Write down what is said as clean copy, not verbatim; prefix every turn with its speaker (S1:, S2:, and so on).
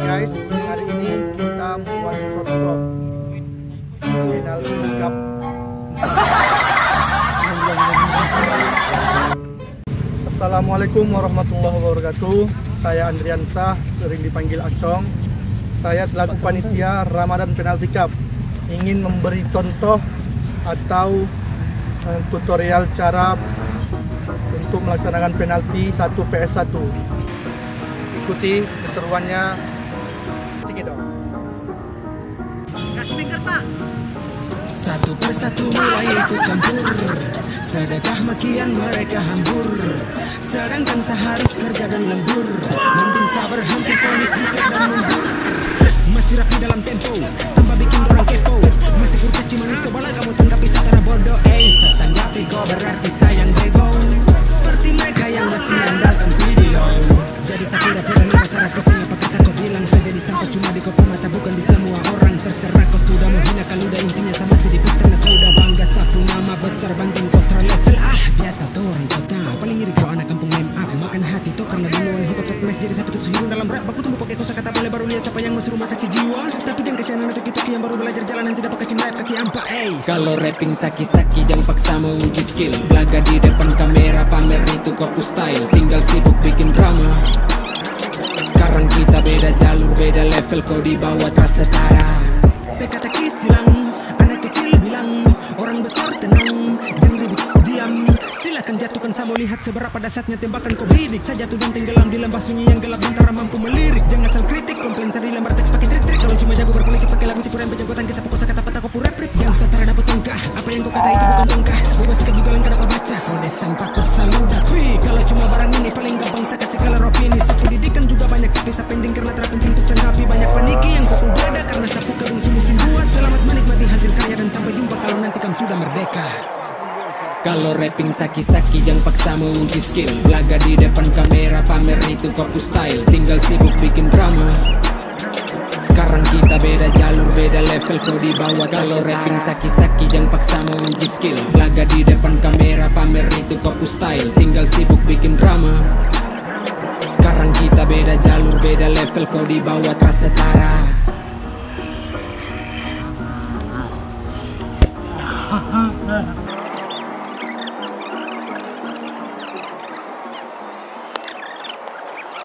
S1: guys, hari ini kita membuat short final cup. Assalamualaikum warahmatullahi wabarakatuh. Saya Andriansa, sering dipanggil Acong. Saya selaku panitia Ramadan Penalti Cup ingin memberi contoh atau tutorial cara untuk melaksanakan penalti 1 PS 1. Ikuti keseruannya. Cekidot. Kasih kerta.
S2: Satu persatu mulai ikut campur, sedekah makian mereka hambur. Sedangkan seharus kerja dan lembur, mending sabar henti fonis distrik dan mundur. Masih rapi dalam tempo, tambah bikin dorang kepo. Masih kurcaci manis sebala kamu tanggapi satara bodoh. Setanggapi kau berarti sayang bego, seperti mereka yang masih andalkan video. Jadi sakura terang pacara pusing apa kata kau bilang. Saya jadi sampah cuma di kopi mata bukan di semua orang. Terserah kau sudah menghina kalau udah intinya sama si dipus karena kau udah bangga. Satu nama besar banding kontra level. Biasa tuh orang kota paling iri kau anak kampung name up. Makan hati tuh karena duluan hip hop top mes jadi sampai tuh sehirung dalam rap. Aku tumbuh pakai kosa kata boleh baru lihat siapa yang masuk rumah sakit jiwa. Tapi jangan kasihan anak tuki-tuki yang baru belajar jalan yang tidak pakai sim rap kaki ampa. Kalau rapping saki-saki jangan paksa mau uji skill. Belaga di depan kamera pamer itu koku style. Tinggal sibuk bikin drama. Sekarang kita beda jalur, beda level, kau di bawah tak setara. Teka-teki silang, anak kecil bilang, orang besar tenang, jangan ribut diam. Silakan jatuhkan samo, lihat seberapa dasarnya tembakan kau bidik. Saya jatuh dan tenggelam di lembah sunyi yang gelap antara mampu melirik. Jangan asal kritik, komplain cari lembar teks pakai trik-trik. Kalau cuma jago berpolitik pakai lagu tipu rempet janggotan kisah pokok kata patah kopu rap-rip. Yang setara dapat tongkah, apa yang kau kata itu bukan tongkah. Ubah sikap juga lengkap dapat baca, kau sampah kau saluda. Kalau cuma barang ini paling gampang saya kasih color opini. Pendidikan juga banyak tapi saya pending karena terapin untuk tanggapi. Banyak paniki yang pukul dada karena sapu kabung musim buah. Selamat menikmati hasil karya dan sampai jumpa kalau nanti kamu sudah merdeka. Kalau rapping saki-saki jangan paksa mau uji skill. Belaga di depan kamera pamer itu koku style. Tinggal sibuk bikin drama. Sekarang kita beda jalur, beda level, kau di bawah. Kalau rapping saki-saki jangan paksa mau uji skill. Belaga di depan kamera pamer itu koku style. Tinggal sibuk bikin drama. Sekarang kita beda jalur, beda level, kau di bawah tak setara.